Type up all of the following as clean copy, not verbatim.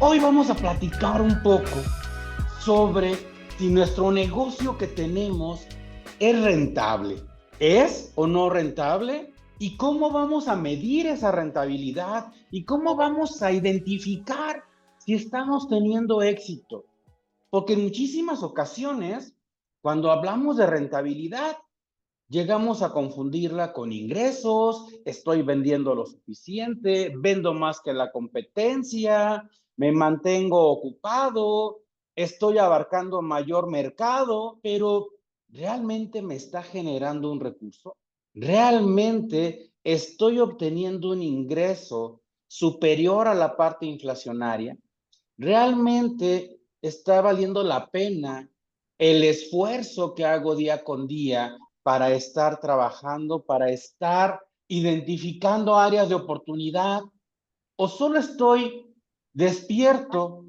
Hoy vamos a platicar un poco sobre si nuestro negocio que tenemos es rentable. ¿Es o no rentable? ¿Y cómo vamos a medir esa rentabilidad? ¿Y cómo vamos a identificar si estamos teniendo éxito? Porque en muchísimas ocasiones, cuando hablamos de rentabilidad, llegamos a confundirla con ingresos, estoy vendiendo lo suficiente, vendo más que la competencia, me mantengo ocupado, estoy abarcando mayor mercado, pero ¿realmente me está generando un recurso? ¿Realmente estoy obteniendo un ingreso superior a la parte inflacionaria? ¿Realmente está valiendo la pena el esfuerzo que hago día con día para estar trabajando, para estar identificando áreas de oportunidad? ¿O solo estoy despierto,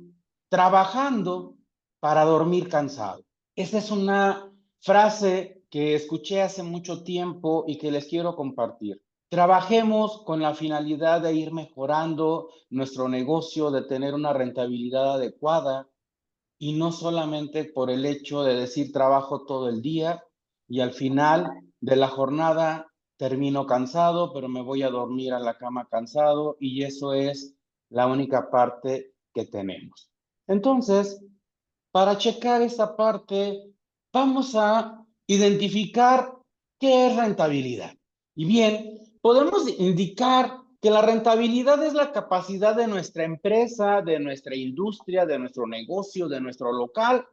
trabajando para dormir cansado? Esa es una frase que escuché hace mucho tiempo y que les quiero compartir. Trabajemos con la finalidad de ir mejorando nuestro negocio, de tener una rentabilidad adecuada y no solamente por el hecho de decir trabajo todo el día y al final de la jornada termino cansado, pero me voy a dormir a la cama cansado y eso es la única parte que tenemos. Entonces, para checar esa parte, vamos a identificar qué es rentabilidad. Y bien, podemos indicar que la rentabilidad es la capacidad de nuestra empresa, de nuestra industria, de nuestro negocio, de nuestro local,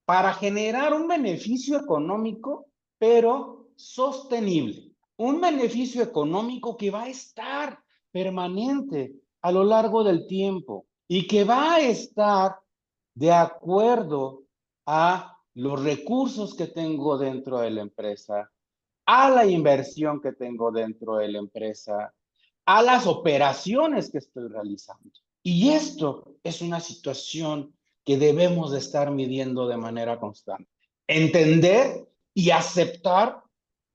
para generar un beneficio económico, pero sostenible. Un beneficio económico que va a estar permanente a lo largo del tiempo y que va a estar de acuerdo a los recursos que tengo dentro de la empresa, a la inversión que tengo dentro de la empresa, a las operaciones que estoy realizando. Y esto es una situación que debemos de estar midiendo de manera constante. Entender y aceptar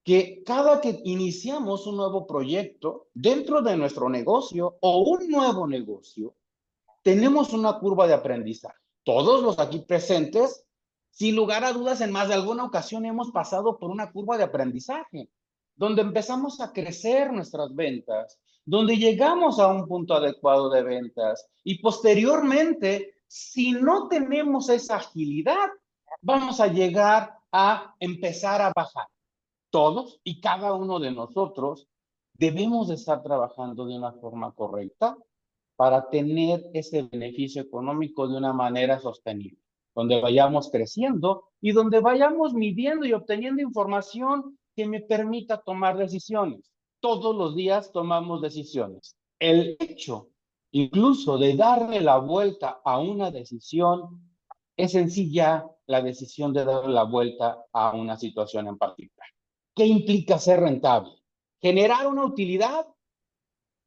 que cada que iniciamos un nuevo proyecto dentro de nuestro negocio o un nuevo negocio, tenemos una curva de aprendizaje. Todos los aquí presentes, sin lugar a dudas, en más de alguna ocasión hemos pasado por una curva de aprendizaje, donde empezamos a crecer nuestras ventas, donde llegamos a un punto adecuado de ventas y posteriormente, si no tenemos esa agilidad, vamos a llegar a empezar a bajar. Todos y cada uno de nosotros debemos de estar trabajando de una forma correcta para tener ese beneficio económico de una manera sostenible, donde vayamos creciendo y donde vayamos midiendo y obteniendo información que me permita tomar decisiones. Todos los días tomamos decisiones. El hecho incluso de darle la vuelta a una decisión es en sí ya la decisión de darle la vuelta a una situación en particular. ¿Qué implica ser rentable? Generar una utilidad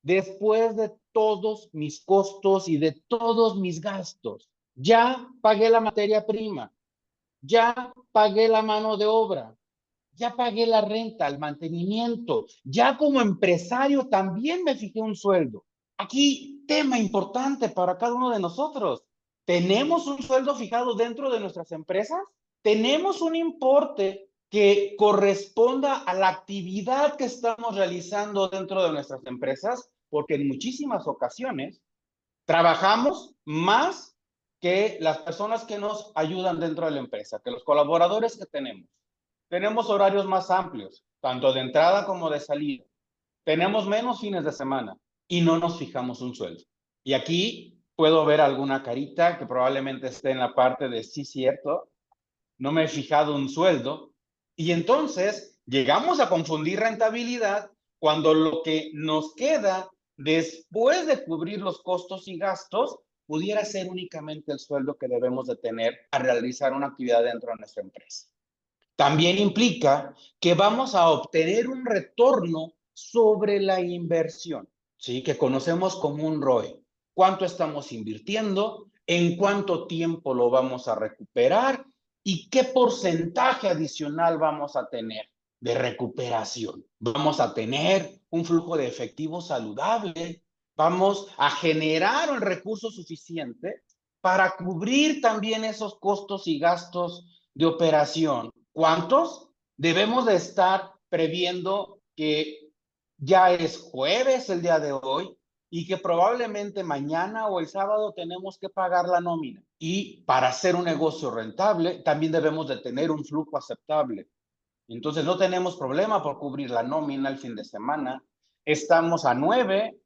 después de todos mis costos y de todos mis gastos. Ya pagué la materia prima, ya pagué la mano de obra, ya pagué la renta, el mantenimiento, ya como empresario también me fijé un sueldo. Aquí, tema importante para cada uno de nosotros. ¿Tenemos un sueldo fijado dentro de nuestras empresas? ¿Tenemos un importe que corresponda a la actividad que estamos realizando dentro de nuestras empresas? Porque en muchísimas ocasiones trabajamos más que las personas que nos ayudan dentro de la empresa, que los colaboradores que tenemos. Tenemos horarios más amplios, tanto de entrada como de salida. Tenemos menos fines de semana y no nos fijamos un sueldo. Y aquí puedo ver alguna carita que probablemente esté en la parte de sí, cierto, no me he fijado un sueldo. Y entonces llegamos a confundir rentabilidad cuando lo que nos queda después de cubrir los costos y gastos pudiera ser únicamente el sueldo que debemos de tener a realizar una actividad dentro de nuestra empresa. También implica que vamos a obtener un retorno sobre la inversión, ¿sí? Que conocemos como un ROE. ¿Cuánto estamos invirtiendo? ¿En cuánto tiempo lo vamos a recuperar? ¿Y qué porcentaje adicional vamos a tener de recuperación? ¿Vamos a tener un flujo de efectivo saludable? Vamos a generar el recurso suficiente para cubrir también esos costos y gastos de operación. ¿Cuántos? Debemos de estar previendo que ya es jueves el día de hoy y que probablemente mañana o el sábado tenemos que pagar la nómina. Y para hacer un negocio rentable, también debemos de tener un flujo aceptable. Entonces no tenemos problema por cubrir la nómina el fin de semana. Estamos a 9.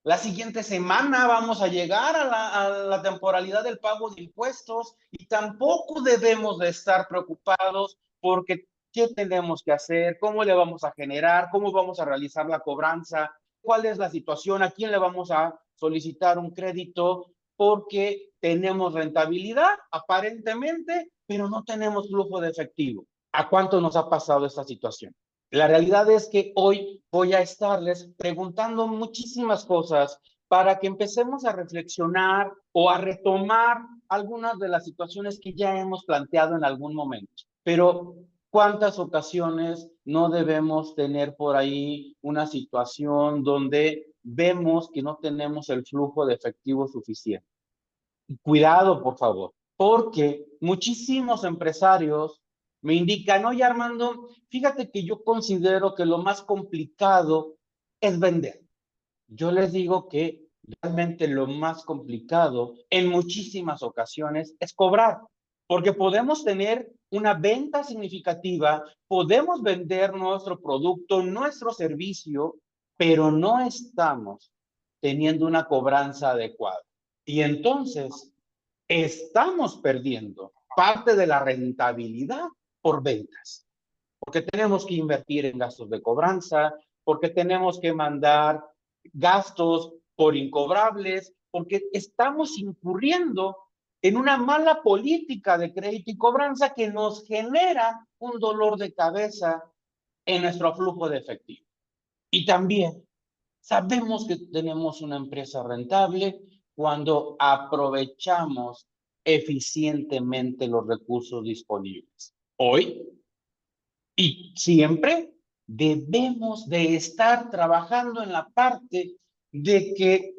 La siguiente semana vamos a llegar a la temporalidad del pago de impuestos y tampoco debemos de estar preocupados porque qué tenemos que hacer, cómo le vamos a generar, cómo vamos a realizar la cobranza, cuál es la situación, a quién le vamos a solicitar un crédito, porque tenemos rentabilidad aparentemente, pero no tenemos flujo de efectivo. ¿A cuánto nos ha pasado esta situación? La realidad es que hoy voy a estarles preguntando muchísimas cosas para que empecemos a reflexionar o a retomar algunas de las situaciones que ya hemos planteado en algún momento. Pero ¿cuántas ocasiones no debemos tener por ahí una situación donde vemos que no tenemos el flujo de efectivo suficiente? Cuidado, por favor, porque muchísimos empresarios me indican, oye Armando, fíjate que yo considero que lo más complicado es vender. Yo les digo que realmente lo más complicado en muchísimas ocasiones es cobrar, porque podemos tener una venta significativa, podemos vender nuestro producto, nuestro servicio, pero no estamos teniendo una cobranza adecuada. Y entonces estamos perdiendo parte de la rentabilidad por ventas, porque tenemos que invertir en gastos de cobranza, porque tenemos que mandar gastos por incobrables, porque estamos incurriendo en una mala política de crédito y cobranza que nos genera un dolor de cabeza en nuestro flujo de efectivo. Y también sabemos que tenemos una empresa rentable cuando aprovechamos eficientemente los recursos disponibles. Hoy y siempre debemos de estar trabajando en la parte de que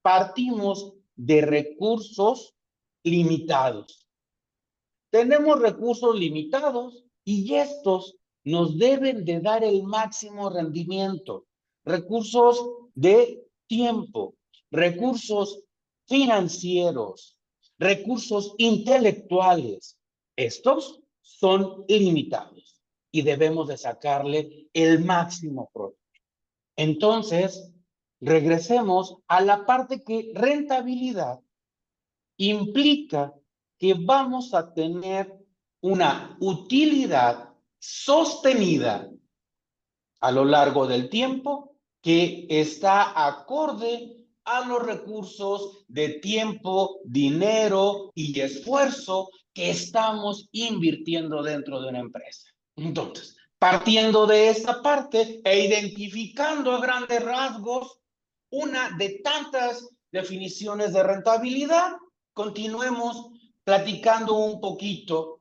partimos de recursos limitados. Tenemos recursos limitados y estos nos deben de dar el máximo rendimiento. Recursos de tiempo, recursos financieros, recursos intelectuales. Estos son limitados y debemos de sacarle el máximo provecho. Entonces, regresemos a la parte que rentabilidad implica que vamos a tener una utilidad sostenida a lo largo del tiempo que está acorde a los recursos de tiempo, dinero y esfuerzo que estamos invirtiendo dentro de una empresa. Entonces, partiendo de esta parte e identificando a grandes rasgos una de tantas definiciones de rentabilidad, continuemos platicando un poquito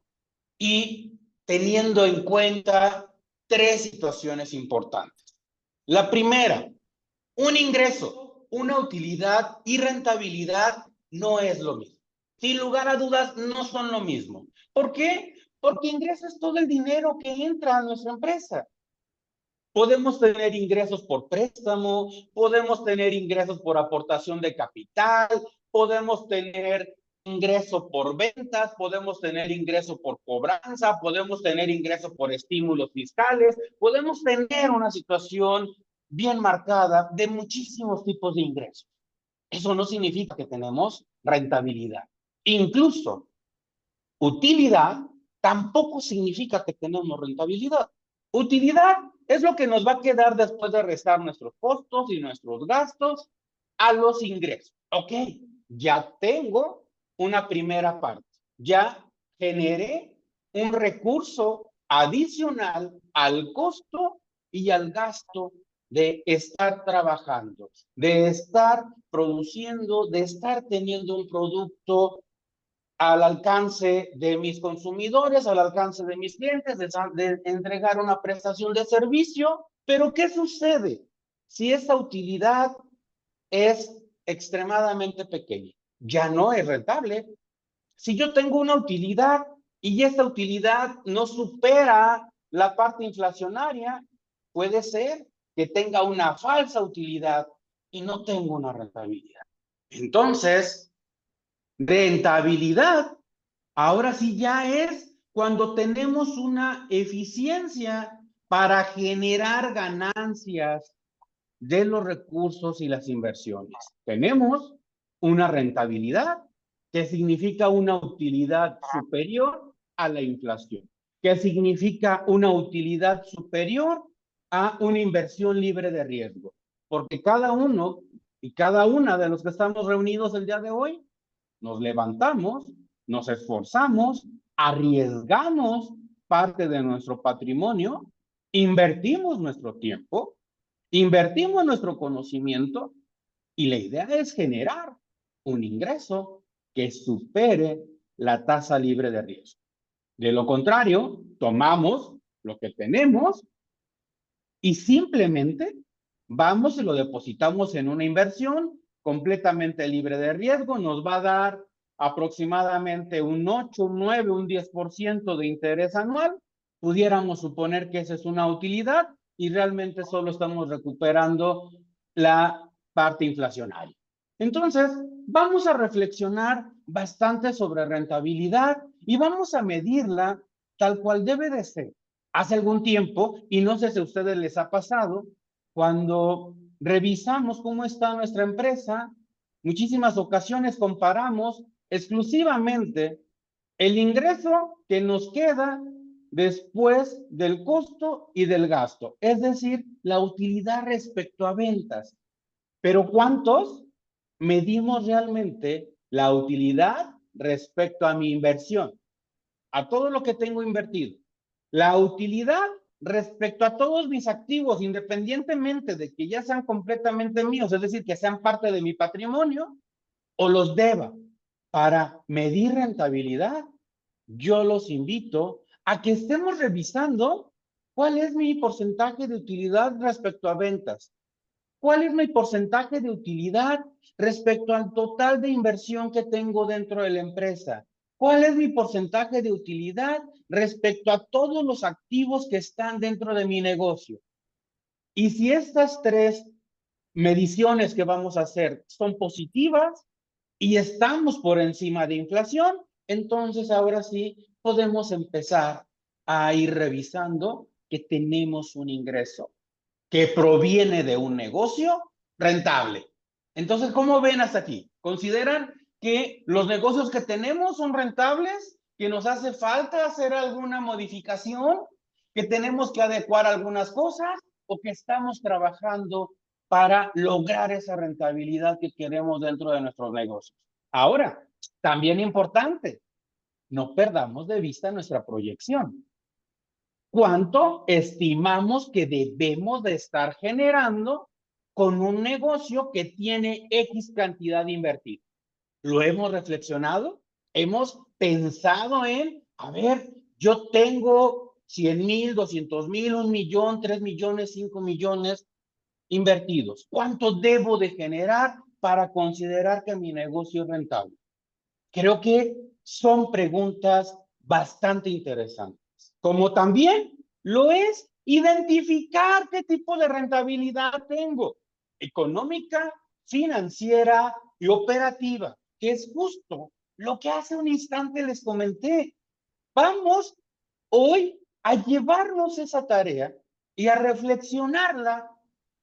y teniendo en cuenta tres situaciones importantes. La primera, un ingreso, una utilidad y rentabilidad no es lo mismo. Sin lugar a dudas, no son lo mismo. ¿Por qué? Porque ingreso es todo el dinero que entra a nuestra empresa. Podemos tener ingresos por préstamo, podemos tener ingresos por aportación de capital, podemos tener ingreso por ventas, podemos tener ingreso por cobranza, podemos tener ingreso por estímulos fiscales, podemos tener una situación bien marcada de muchísimos tipos de ingresos. Eso no significa que tenemos rentabilidad. Incluso utilidad tampoco significa que tenemos rentabilidad. Utilidad es lo que nos va a quedar después de restar nuestros costos y nuestros gastos a los ingresos. Ok, ya tengo una primera parte. Ya generé un recurso adicional al costo y al gasto de estar trabajando, de estar produciendo, de estar teniendo un producto al alcance de mis consumidores, al alcance de mis clientes, de entregar una prestación de servicio. Pero ¿qué sucede si esa utilidad es extremadamente pequeña. Ya no es rentable. Si yo tengo una utilidad y esta utilidad no supera la parte inflacionaria, puede ser que tenga una falsa utilidad y no tengo una rentabilidad. Entonces, rentabilidad ahora sí ya es cuando tenemos una eficiencia para generar ganancias de los recursos y las inversiones. Tenemos una rentabilidad que significa una utilidad superior a la inflación, que significa una utilidad superior a una inversión libre de riesgo. Porque cada uno y cada una de los que estamos reunidos el día de hoy, nos levantamos, nos esforzamos, arriesgamos parte de nuestro patrimonio, invertimos nuestro tiempo, invertimos nuestro conocimiento y la idea es generar un ingreso que supere la tasa libre de riesgo. De lo contrario, tomamos lo que tenemos y simplemente vamos y lo depositamos en una inversión completamente libre de riesgo. Nos va a dar aproximadamente un 8, un 9, un 10% de interés anual. Pudiéramos suponer que esa es una utilidad y realmente solo estamos recuperando la parte inflacionaria. Entonces, vamos a reflexionar bastante sobre rentabilidad y vamos a medirla tal cual debe de ser. Hace algún tiempo, y no sé si a ustedes les ha pasado, cuando revisamos cómo está nuestra empresa, muchísimas ocasiones comparamos exclusivamente el ingreso que nos queda después del costo y del gasto, es decir, la utilidad respecto a ventas. Pero ¿cuántos medimos realmente la utilidad respecto a mi inversión? A todo lo que tengo invertido. La utilidad respecto a todos mis activos, independientemente de que ya sean completamente míos, es decir, que sean parte de mi patrimonio o los deba. Para medir rentabilidad, yo los invito a que estemos revisando cuál es mi porcentaje de utilidad respecto a ventas. ¿Cuál es mi porcentaje de utilidad respecto al total de inversión que tengo dentro de la empresa? ¿Cuál es mi porcentaje de utilidad respecto a todos los activos que están dentro de mi negocio? Y si estas tres mediciones que vamos a hacer son positivas y estamos por encima de inflación, entonces ahora sí podemos empezar a ir revisando que tenemos un ingreso que proviene de un negocio rentable. Entonces, ¿cómo ven hasta aquí? ¿Consideran que los negocios que tenemos son rentables? ¿Que nos hace falta hacer alguna modificación? ¿Que tenemos que adecuar algunas cosas? ¿O que estamos trabajando para lograr esa rentabilidad que queremos dentro de nuestros negocios? Ahora, también importante, no perdamos de vista nuestra proyección. ¿Cuánto estimamos que debemos de estar generando con un negocio que tiene X cantidad de invertido? ¿Lo hemos reflexionado? ¿Hemos pensado en, a ver, yo tengo 100,000, 200,000, 1,000,000, 3,000,000, 5,000,000 invertidos? ¿Cuánto debo de generar para considerar que mi negocio es rentable? Creo que son preguntas bastante interesantes. Como también lo es identificar qué tipo de rentabilidad tengo, económica, financiera y operativa, que es justo lo que hace un instante les comenté. Vamos hoy a llevarnos esa tarea y a reflexionarla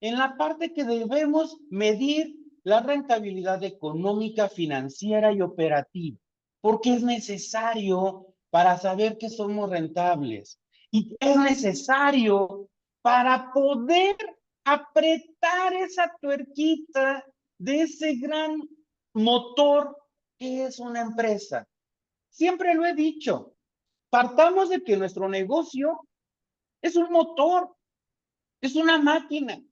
en la parte que debemos medir la rentabilidad económica, financiera y operativa, porque es necesario para saber que somos rentables y es necesario para poder apretar esa tuerquita de ese gran motor que es una empresa. Siempre lo he dicho, partamos de que nuestro negocio es un motor, es una máquina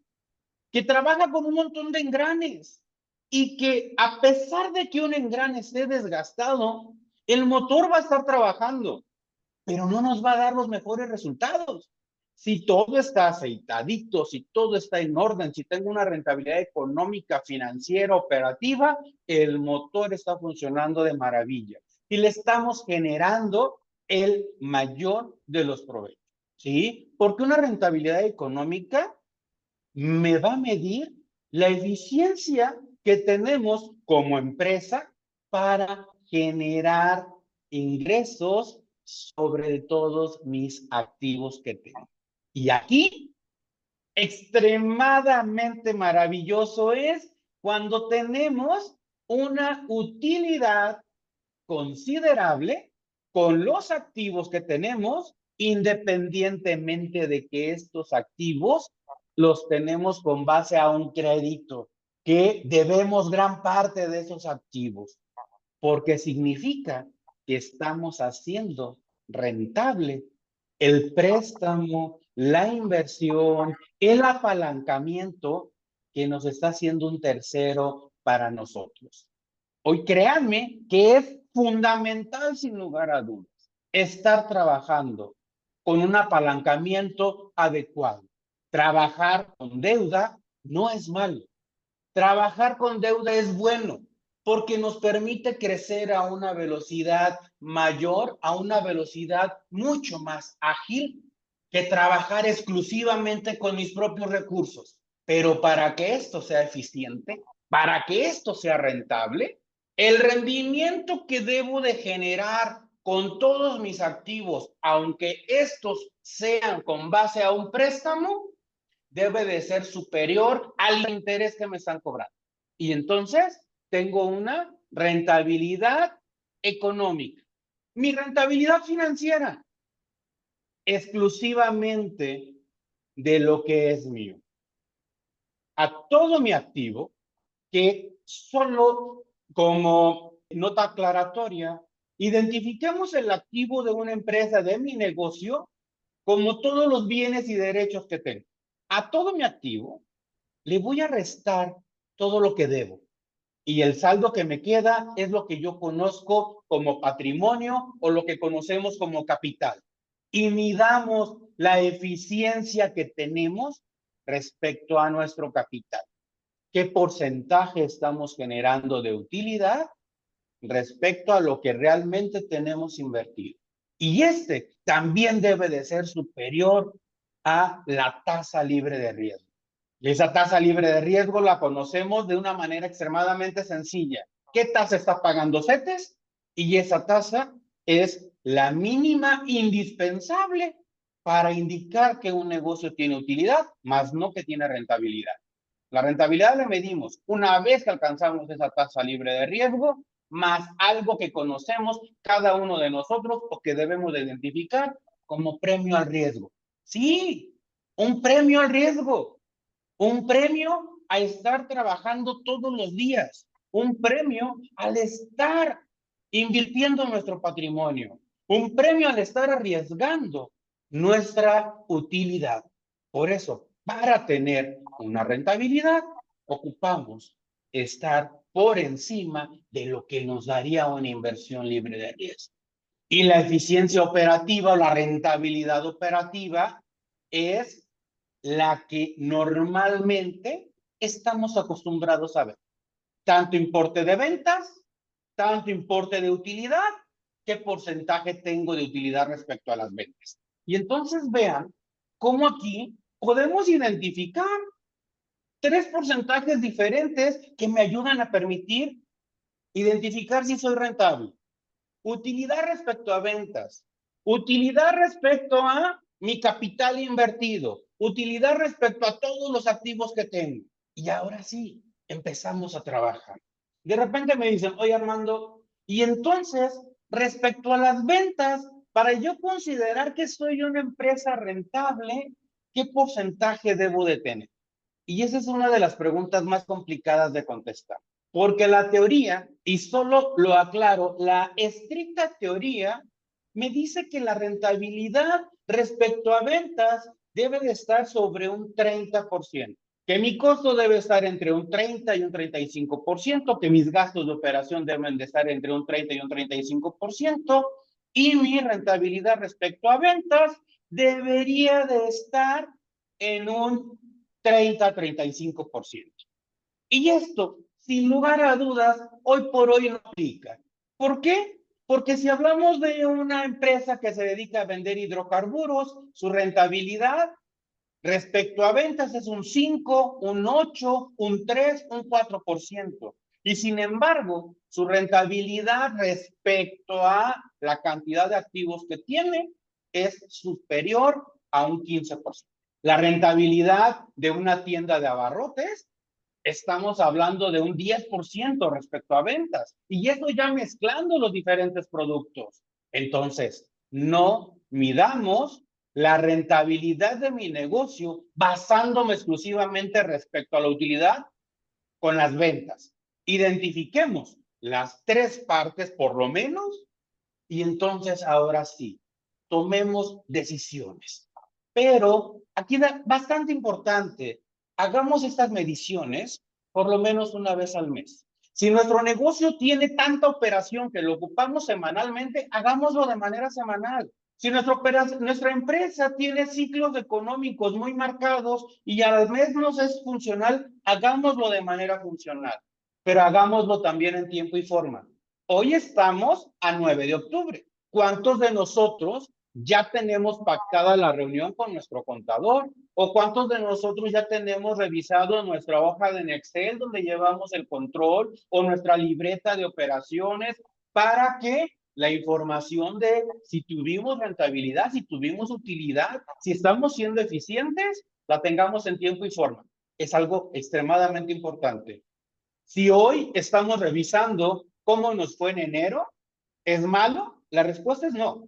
que trabaja con un montón de engranes y que a pesar de que un engrane esté desgastado, el motor va a estar trabajando, pero no nos va a dar los mejores resultados. Si todo está aceitadito, si todo está en orden, si tengo una rentabilidad económica, financiera, operativa, el motor está funcionando de maravilla y le estamos generando el mayor de los provechos, ¿sí? Porque una rentabilidad económica me va a medir la eficiencia que tenemos como empresa para generar ingresos sobre todos mis activos que tengo. Y aquí, extremadamente maravilloso es cuando tenemos una utilidad considerable con los activos que tenemos, independientemente de que estos activos los tenemos con base a un crédito, que debemos gran parte de esos activos, porque significa que estamos haciendo rentable el préstamo, la inversión, el apalancamiento que nos está haciendo un tercero para nosotros. Hoy créanme que es fundamental, sin lugar a dudas, estar trabajando con un apalancamiento adecuado. Trabajar con deuda no es malo. Trabajar con deuda es bueno porque nos permite crecer a una velocidad mayor, a una velocidad mucho más ágil que trabajar exclusivamente con mis propios recursos. Pero para que esto sea eficiente, para que esto sea rentable, el rendimiento que debo de generar con todos mis activos, aunque estos sean con base a un préstamo, debe de ser superior al interés que me están cobrando. Y entonces tengo una rentabilidad económica. Mi rentabilidad financiera, exclusivamente de lo que es mío. A todo mi activo, que solo como nota aclaratoria, identifiquemos el activo de una empresa, de mi negocio, como todos los bienes y derechos que tengo. A todo mi activo le voy a restar todo lo que debo. Y el saldo que me queda es lo que yo conozco como patrimonio o lo que conocemos como capital. Y midamos la eficiencia que tenemos respecto a nuestro capital. ¿Qué porcentaje estamos generando de utilidad respecto a lo que realmente tenemos invertido? Y este también debe de ser superior a la tasa libre de riesgo. Y esa tasa libre de riesgo la conocemos de una manera extremadamente sencilla. ¿Qué tasa está pagando CETES? Y esa tasa es la mínima indispensable para indicar que un negocio tiene utilidad, más no que tiene rentabilidad. La rentabilidad la medimos una vez que alcanzamos esa tasa libre de riesgo, más algo que conocemos cada uno de nosotros o que debemos de identificar como premio al riesgo. Sí, un premio al riesgo. Un premio a estar trabajando todos los días. Un premio al estar invirtiendo nuestro patrimonio. Un premio al estar arriesgando nuestra utilidad. Por eso, para tener una rentabilidad, ocupamos estar por encima de lo que nos daría una inversión libre de riesgo. Y la eficiencia operativa o la rentabilidad operativa es la que normalmente estamos acostumbrados a ver. Tanto importe de ventas, tanto importe de utilidad, qué porcentaje tengo de utilidad respecto a las ventas. Y entonces vean cómo aquí podemos identificar 3 porcentajes diferentes que me ayudan a permitir identificar si soy rentable. Utilidad respecto a ventas, utilidad respecto a mi capital invertido, utilidad respecto a todos los activos que tengo. Y ahora sí, empezamos a trabajar. De repente me dicen, oye Armando, y entonces, respecto a las ventas, para yo considerar que soy una empresa rentable, ¿qué porcentaje debo de tener? Y esa es una de las preguntas más complicadas de contestar, porque la teoría, y solo lo aclaro, la estricta teoría me dice que la rentabilidad respecto a ventas debe de estar sobre un 30%, que mi costo debe estar entre un 30 y un 35%, que mis gastos de operación deben de estar entre un 30 y un 35%, y mi rentabilidad respecto a ventas debería de estar en un 30-35%. Y esto, sin lugar a dudas, hoy por hoy no aplica. ¿Por qué? Porque si hablamos de una empresa que se dedica a vender hidrocarburos, su rentabilidad respecto a ventas es un 5, un 8, un 3, un 4%. Y sin embargo, su rentabilidad respecto a la cantidad de activos que tiene es superior a un 15%. La rentabilidad de una tienda de abarrotes, estamos hablando de un 10% respecto a ventas. Y eso ya mezclando los diferentes productos. Entonces, no midamos la rentabilidad de mi negocio basándome exclusivamente respecto a la utilidad con las ventas. Identifiquemos las tres partes por lo menos y entonces ahora sí, tomemos decisiones. Pero aquí es bastante importante, hagamos estas mediciones por lo menos una vez al mes. Si nuestro negocio tiene tanta operación que lo ocupamos semanalmente, hagámoslo de manera semanal. Si nuestra empresa tiene ciclos económicos muy marcados y al mes nos es funcional, hagámoslo de manera funcional, pero hagámoslo también en tiempo y forma. Hoy estamos a 9 de octubre. ¿Cuántos de nosotros ya tenemos pactada la reunión con nuestro contador? ¿O cuántos de nosotros ya tenemos revisado nuestra hoja de Excel donde llevamos el control o nuestra libreta de operaciones para que la información de si tuvimos rentabilidad, si tuvimos utilidad, si estamos siendo eficientes, la tengamos en tiempo y forma? Es algo extremadamente importante. Si hoy estamos revisando cómo nos fue en enero, ¿es malo? La respuesta es no,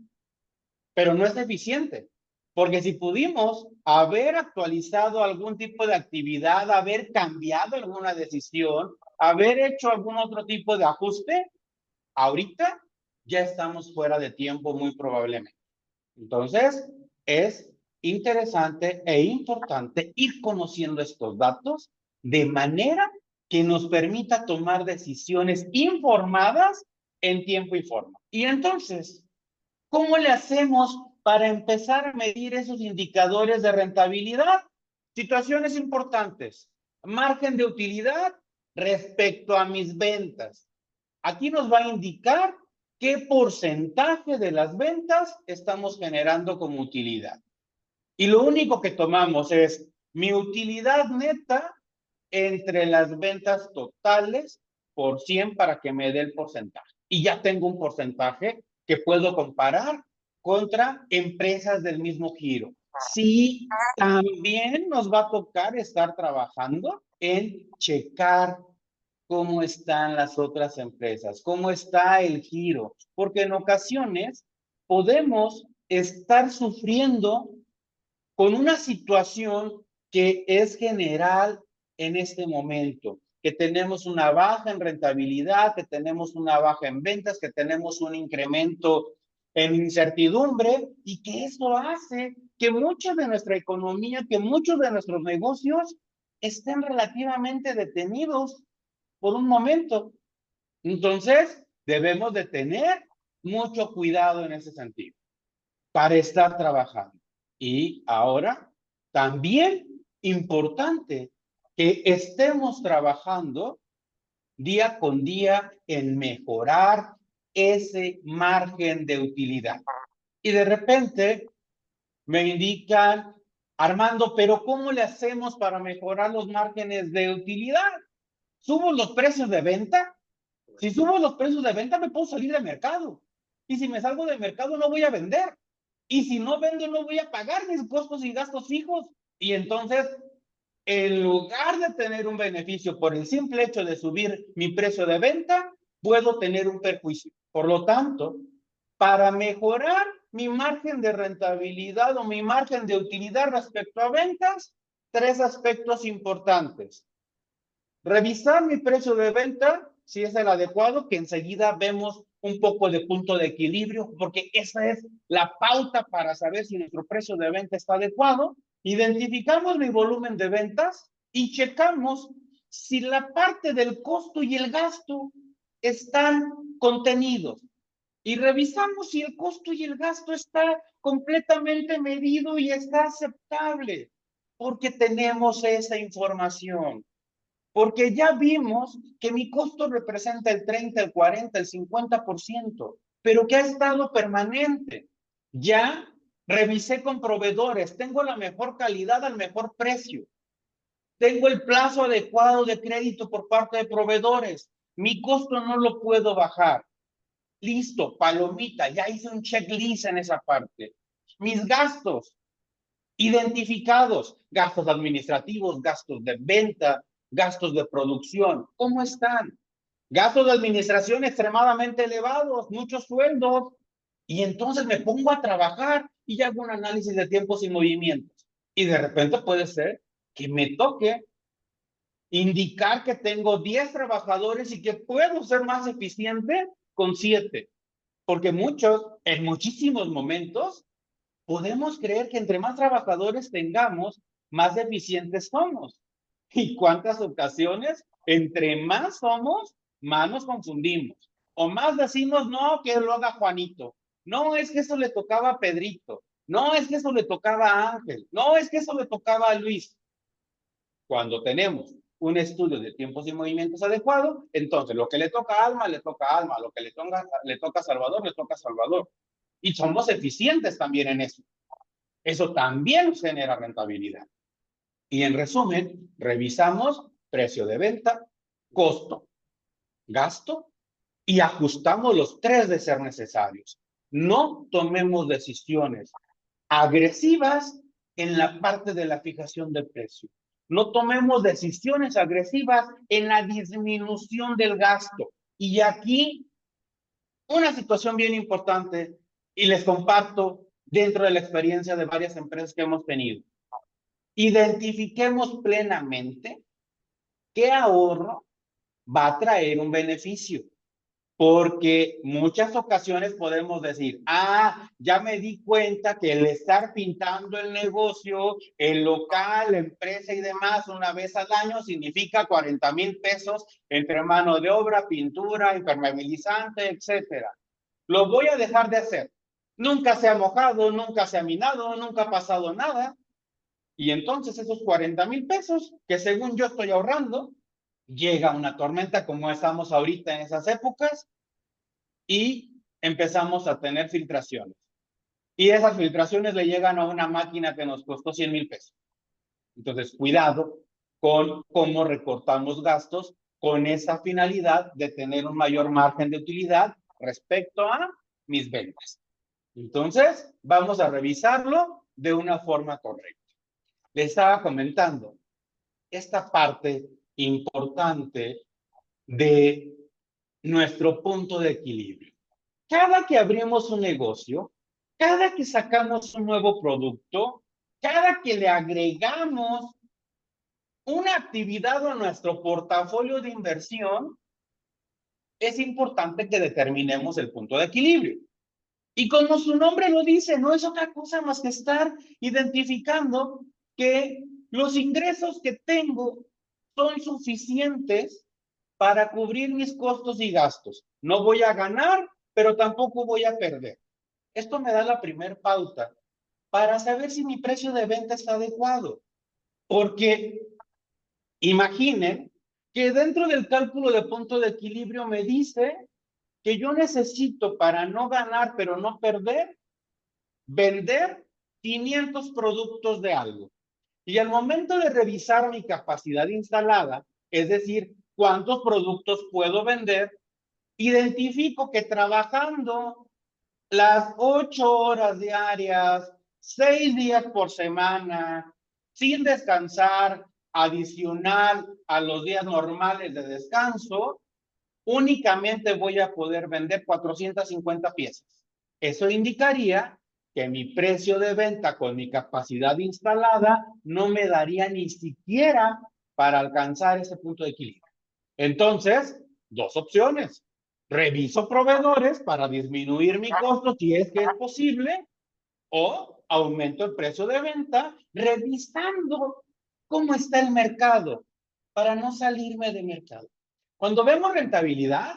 pero no es eficiente. Porque si pudimos haber actualizado algún tipo de actividad, haber cambiado alguna decisión, haber hecho algún otro tipo de ajuste, ahorita ya estamos fuera de tiempo muy probablemente. Entonces, es interesante e importante ir conociendo estos datos de manera que nos permita tomar decisiones informadas en tiempo y forma. Y entonces, ¿cómo le hacemos para empezar a medir esos indicadores de rentabilidad? Situaciones importantes. Margen de utilidad respecto a mis ventas. Aquí nos va a indicar qué porcentaje de las ventas estamos generando como utilidad. Y lo único que tomamos es mi utilidad neta entre las ventas totales por 100 para que me dé el porcentaje. Y ya tengo un porcentaje que puedo comparar contra empresas del mismo giro. Sí, también nos va a tocar estar trabajando en checar cómo están las otras empresas, cómo está el giro, porque en ocasiones podemos estar sufriendo con una situación que es general en este momento, que tenemos una baja en rentabilidad, que tenemos una baja en ventas, que tenemos un incremento en incertidumbre y que eso hace que mucha de nuestra economía, que muchos de nuestros negocios estén relativamente detenidos por un momento. Entonces, debemos de tener mucho cuidado en ese sentido para estar trabajando. Y ahora, también importante que estemos trabajando día con día en mejorar ese margen de utilidad. Y de repente me indican, Armando, pero ¿cómo le hacemos para mejorar los márgenes de utilidad? ¿Subo los precios de venta? Si subo los precios de venta, me puedo salir del mercado. Y si me salgo del mercado, no voy a vender. Y si no vendo, no voy a pagar mis costos y gastos fijos. Y entonces, en lugar de tener un beneficio por el simple hecho de subir mi precio de venta, puedo tener un perjuicio. Por lo tanto, para mejorar mi margen de rentabilidad o mi margen de utilidad respecto a ventas, tres aspectos importantes. Revisar mi precio de venta, si es el adecuado, que enseguida vemos un poco de punto de equilibrio, porque esa es la pauta para saber si nuestro precio de venta está adecuado. Identificamos mi volumen de ventas y checamos si la parte del costo y el gasto están contenidos. y revisamos si el costo y el gasto está completamente medido y está aceptable, porque tenemos esa información. Porque ya vimos que mi costo representa el 30, el 40, el 50%, pero que ha estado permanente. Ya revisé con proveedores, tengo la mejor calidad al mejor precio. Tengo el plazo adecuado de crédito por parte de proveedores. Mi costo no lo puedo bajar. Listo, palomita, ya hice un checklist en esa parte. Mis gastos, identificados, gastos administrativos, gastos de venta, gastos de producción, ¿cómo están? Gastos de administración extremadamente elevados, muchos sueldos, y entonces me pongo a trabajar y hago un análisis de tiempos y movimientos. Y de repente puede ser que me toque indicar que tengo 10 trabajadores y que puedo ser más eficiente con 7, porque muchos, en muchísimos momentos, podemos creer que entre más trabajadores tengamos, más eficientes somos. ¿Y cuántas ocasiones, entre más somos, más nos confundimos? O más decimos, no, que lo haga Juanito. No, es que eso le tocaba a Pedrito. No, es que eso le tocaba a Ángel. No, es que eso le tocaba a Luis. Cuando tenemos un estudio de tiempos y movimientos adecuado, entonces lo que le toca a Alma, le toca a Alma. Lo que le toca a Salvador, le toca a Salvador. Y somos eficientes también en eso. Eso también genera rentabilidad. Y en resumen, revisamos precio de venta, costo, gasto y ajustamos los tres de ser necesarios. No tomemos decisiones agresivas en la parte de la fijación del precio. No tomemos decisiones agresivas en la disminución del gasto. Y aquí una situación bien importante y les comparto dentro de la experiencia de varias empresas que hemos tenido. Identifiquemos plenamente qué ahorro va a traer un beneficio. Porque muchas ocasiones podemos decir, ya me di cuenta que el estar pintando el negocio, el local, la empresa y demás una vez al año significa 40,000 pesos entre mano de obra, pintura, impermeabilizante, etcétera. Lo voy a dejar de hacer. Nunca se ha mojado, nunca se ha minado, nunca ha pasado nada. Y entonces esos 40,000 pesos que según yo estoy ahorrando, llega una tormenta como estamos ahorita en esas épocas y empezamos a tener filtraciones. Y esas filtraciones le llegan a una máquina que nos costó 100,000 pesos. Entonces, cuidado con cómo recortamos gastos con esa finalidad de tener un mayor margen de utilidad respecto a mis ventas. Entonces, vamos a revisarlo de una forma correcta. Le estaba comentando esta parte importante de nuestro punto de equilibrio. Cada que abrimos un negocio, cada que sacamos un nuevo producto, cada que le agregamos una actividad a nuestro portafolio de inversión, es importante que determinemos el punto de equilibrio. Y como su nombre lo dice, no es otra cosa más que estar identificando que los ingresos que tengo son suficientes para cubrir mis costos y gastos. No voy a ganar, pero tampoco voy a perder. Esto me da la primer pauta para saber si mi precio de venta está adecuado. Porque imaginen que dentro del cálculo de punto de equilibrio me dice que yo necesito para no ganar, pero no perder, vender 500 productos de algo. Y al momento de revisar mi capacidad instalada, es decir, cuántos productos puedo vender, identifico que trabajando las 8 horas diarias, 6 días por semana, sin descansar, adicional a los días normales de descanso, únicamente voy a poder vender 450 piezas. Eso indicaría que mi precio de venta con mi capacidad instalada no me daría ni siquiera para alcanzar ese punto de equilibrio. Entonces, dos opciones. Reviso proveedores para disminuir mi costo si es que es posible, o aumento el precio de venta revisando cómo está el mercado para no salirme de mercado. Cuando vemos rentabilidad,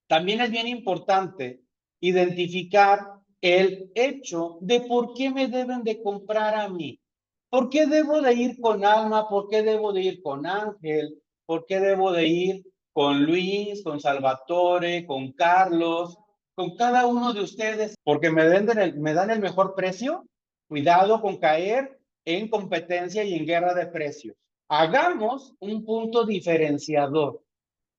también es bien importante identificar el hecho de por qué me deben de comprar a mí. ¿Por qué debo de ir con Alma? ¿Por qué debo de ir con Ángel? ¿Por qué debo de ir con Luis, con Salvatore, con Carlos, con cada uno de ustedes? ¿Porque me dan el mejor precio? Cuidado con caer en competencia y en guerra de precios. Hagamos un punto diferenciador,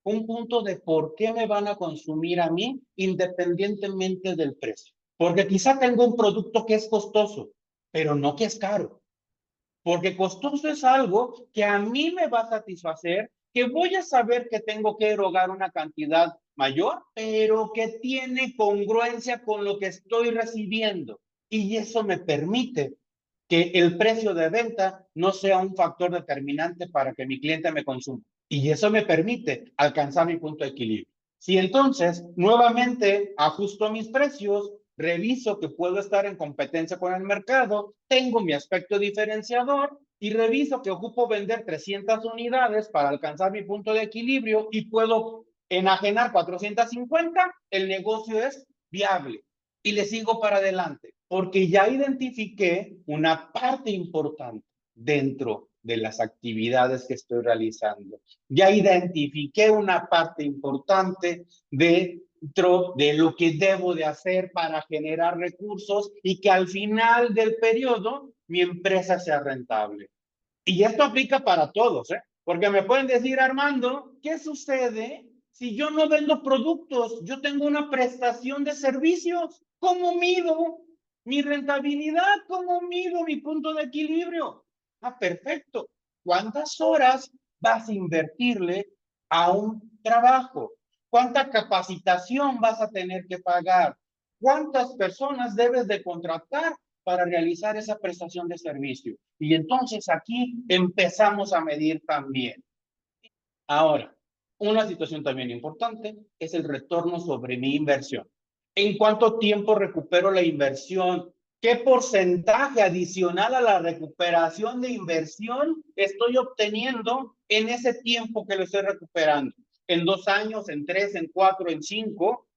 un punto de por qué me van a consumir a mí independientemente del precio. Porque quizá tengo un producto que es costoso, pero no que es caro. Porque costoso es algo que a mí me va a satisfacer, que voy a saber que tengo que erogar una cantidad mayor, pero que tiene congruencia con lo que estoy recibiendo. Y eso me permite que el precio de venta no sea un factor determinante para que mi cliente me consuma. Y eso me permite alcanzar mi punto de equilibrio. Si entonces nuevamente ajusto mis precios, reviso que puedo estar en competencia con el mercado, tengo mi aspecto diferenciador y reviso que ocupo vender 300 unidades para alcanzar mi punto de equilibrio y puedo enajenar 450, el negocio es viable y le sigo para adelante porque ya identifiqué una parte importante dentro de las actividades que estoy realizando. Ya identifiqué una parte importante dentro de lo que debo de hacer para generar recursos y que al final del periodo mi empresa sea rentable. Y esto aplica para todos, ¿eh? Porque me pueden decir, Armando, ¿qué sucede si yo no vendo productos? Yo tengo una prestación de servicios. ¿Cómo mido mi rentabilidad? ¿Cómo mido mi punto de equilibrio? Ah, perfecto. ¿Cuántas horas vas a invertirle a un trabajo? ¿Cuánta capacitación vas a tener que pagar? ¿Cuántas personas debes de contratar para realizar esa prestación de servicio? Y entonces aquí empezamos a medir también. Ahora, una situación también importante es el retorno sobre mi inversión. ¿En cuánto tiempo recupero la inversión? ¿Qué porcentaje adicional a la recuperación de inversión estoy obteniendo en ese tiempo que lo estoy recuperando? ¿En 2 años, en 3, en 4, en 5?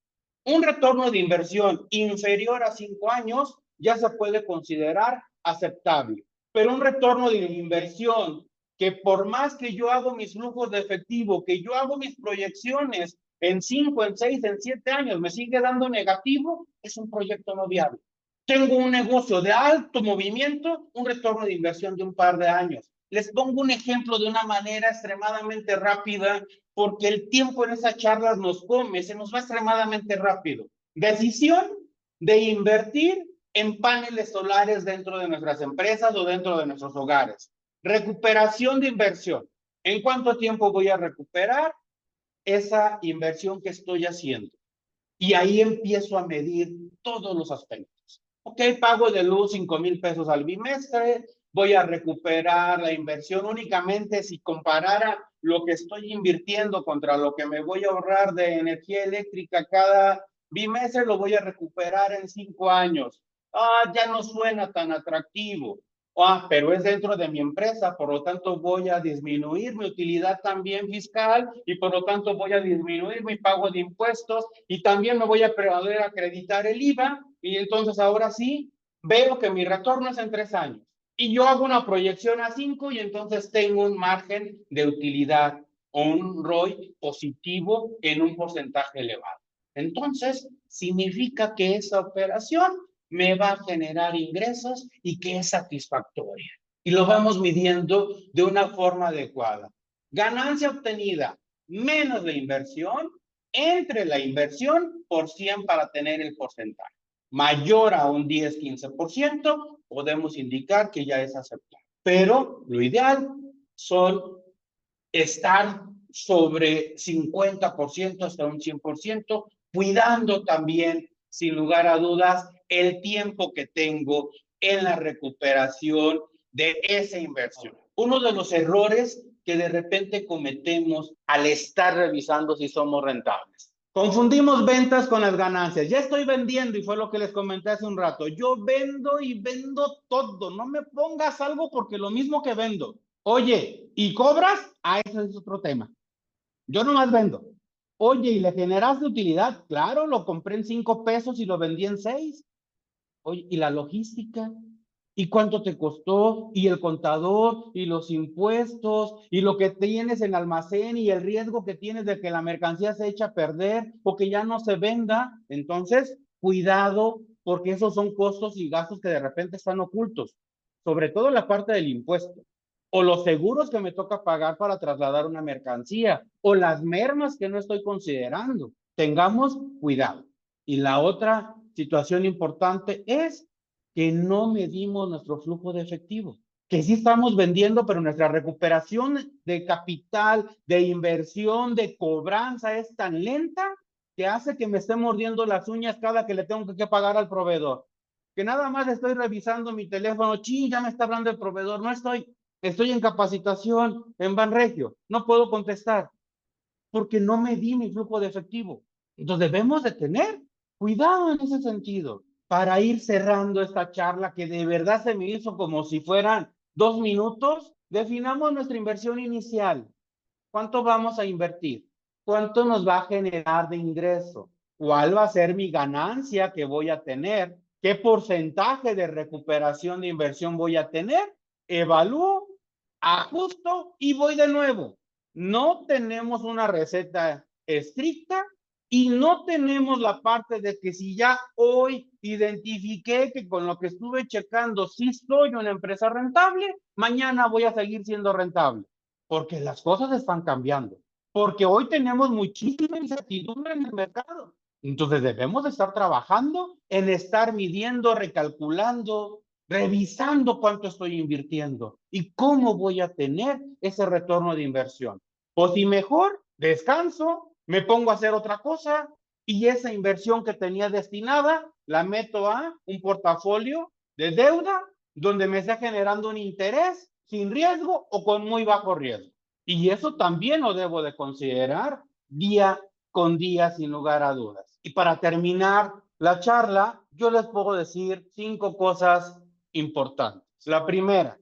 Un retorno de inversión inferior a 5 años ya se puede considerar aceptable, pero un retorno de inversión que por más que yo hago mis flujos de efectivo, que yo hago mis proyecciones en 5, en 6, en 7 años, me sigue dando negativo, es un proyecto no viable. Tengo un negocio de alto movimiento, un retorno de inversión de un par de años. Les pongo un ejemplo de una manera extremadamente rápida porque el tiempo en esas charlas nos come, se nos va extremadamente rápido. Decisión de invertir en paneles solares dentro de nuestras empresas o dentro de nuestros hogares. Recuperación de inversión. ¿En cuánto tiempo voy a recuperar esa inversión que estoy haciendo? Y ahí empiezo a medir todos los aspectos. Ok, pago de luz 5,000 pesos al bimestre, voy a recuperar la inversión únicamente si comparara lo que estoy invirtiendo contra lo que me voy a ahorrar de energía eléctrica cada bimestre, lo voy a recuperar en 5 años. Ah, ya no suena tan atractivo. Ah, pero es dentro de mi empresa, por lo tanto voy a disminuir mi utilidad también fiscal y por lo tanto voy a disminuir mi pago de impuestos y también me voy a poder acreditar el IVA y entonces ahora sí veo que mi retorno es en 3 años y yo hago una proyección a 5 y entonces tengo un margen de utilidad o un ROI positivo en un porcentaje elevado. Entonces, significa que esa operación me va a generar ingresos y que es satisfactoria. Y lo vamos midiendo de una forma adecuada. Ganancia obtenida menos la inversión, entre la inversión por 100 para tener el porcentaje. Mayor a un 10-15%, podemos indicar que ya es aceptable. Pero lo ideal son estar sobre 50% hasta un 100%, cuidando también, sin lugar a dudas, el tiempo que tengo en la recuperación de esa inversión. Uno de los errores que de repente cometemos al estar revisando si somos rentables. Confundimos ventas con las ganancias. Ya estoy vendiendo y fue lo que les comenté hace un rato. Yo vendo y vendo todo. No me pongas algo porque lo mismo que vendo. Oye, ¿y cobras? Ah, ese es otro tema. Yo nomás vendo. Oye, ¿y le generaste utilidad? Claro, lo compré en 5 pesos y lo vendí en 6. Oye, ¿y la logística? ¿Y cuánto te costó? ¿Y el contador? ¿Y los impuestos? ¿Y lo que tienes en almacén? ¿Y el riesgo que tienes de que la mercancía se eche a perder o que ya no se venda? Entonces, cuidado, porque esos son costos y gastos que de repente están ocultos, sobre todo la parte del impuesto, o los seguros que me toca pagar para trasladar una mercancía, o las mermas que no estoy considerando. Tengamos cuidado. Y la otra situación importante es que no medimos nuestro flujo de efectivo, que sí estamos vendiendo, pero nuestra recuperación de capital, de inversión, de cobranza es tan lenta que hace que me esté mordiendo las uñas cada que le tengo que pagar al proveedor. Que nada más estoy revisando mi teléfono, ching, ya me está hablando el proveedor, no estoy en capacitación en Banregio, no puedo contestar porque no medí mi flujo de efectivo. Entonces debemos de tener cuidado en ese sentido para ir cerrando esta charla que de verdad se me hizo como si fueran 2 minutos. Definamos nuestra inversión inicial. ¿Cuánto vamos a invertir? ¿Cuánto nos va a generar de ingreso? ¿Cuál va a ser mi ganancia que voy a tener? ¿Qué porcentaje de recuperación de inversión voy a tener? Evalúo, ajusto y voy de nuevo. No tenemos una receta estricta y no tenemos la parte de que si ya hoy identifiqué que con lo que estuve checando sí soy una empresa rentable, mañana voy a seguir siendo rentable porque las cosas están cambiando, porque hoy tenemos muchísima incertidumbre en el mercado. Entonces debemos estar trabajando en estar midiendo, recalculando, revisando cuánto estoy invirtiendo y cómo voy a tener ese retorno de inversión. O si mejor, descanso, me pongo a hacer otra cosa y esa inversión que tenía destinada la meto a un portafolio de deuda donde me está generando un interés sin riesgo o con muy bajo riesgo. Y eso también lo debo de considerar día con día sin lugar a dudas. Y para terminar la charla, yo les puedo decir 5 cosas importantes. La primera,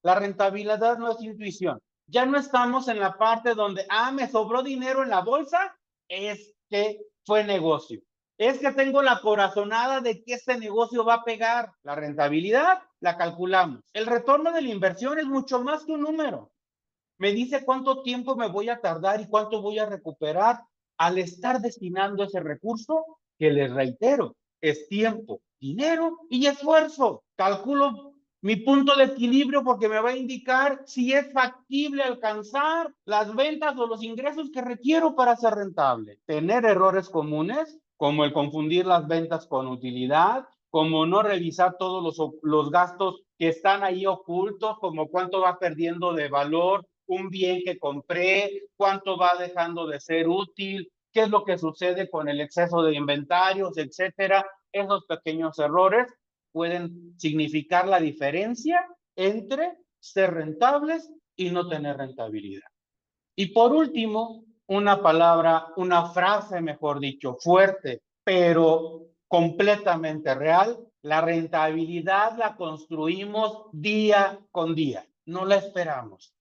la rentabilidad no es intuición. Ya no estamos en la parte donde, me sobró dinero en la bolsa, es que fue negocio. Es que tengo la corazonada de que este negocio va a pegar. La rentabilidad la calculamos. El retorno de la inversión es mucho más que un número. Me dice cuánto tiempo me voy a tardar y cuánto voy a recuperar al estar destinando ese recurso, que les reitero, es tiempo, dinero y esfuerzo. Calculo mi punto de equilibrio porque me va a indicar si es factible alcanzar las ventas o los ingresos que requiero para ser rentable. Tener errores comunes, como el confundir las ventas con utilidad, como no revisar todos los gastos que están ahí ocultos, como cuánto va perdiendo de valor un bien que compré, cuánto va dejando de ser útil, qué es lo que sucede con el exceso de inventarios, etcétera. Esos pequeños errores pueden significar la diferencia entre ser rentables y no tener rentabilidad. Y por último, una palabra, una frase, mejor dicho, fuerte, pero completamente real. La rentabilidad la construimos día con día, no la esperamos.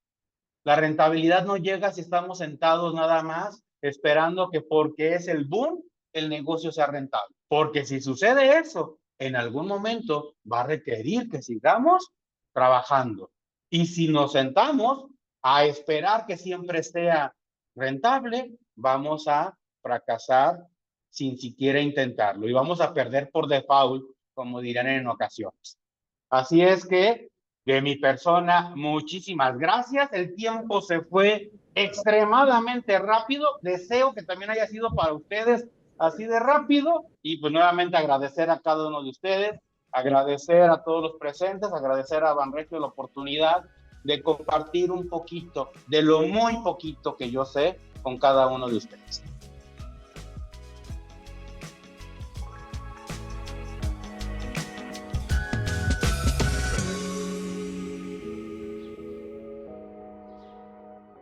La rentabilidad no llega si estamos sentados nada más esperando que porque es el boom, el negocio sea rentable. Porque si sucede eso, en algún momento va a requerir que sigamos trabajando. Y si nos sentamos a esperar que siempre sea rentable, vamos a fracasar sin siquiera intentarlo y vamos a perder por default, como dirán en ocasiones. Así es que de mi persona, muchísimas gracias. El tiempo se fue extremadamente rápido. Deseo que también haya sido para ustedes así de rápido. Y pues nuevamente agradecer a cada uno de ustedes, agradecer a todos los presentes, agradecer a Banregio la oportunidad de compartir un poquito de lo muy poquito que yo sé con cada uno de ustedes.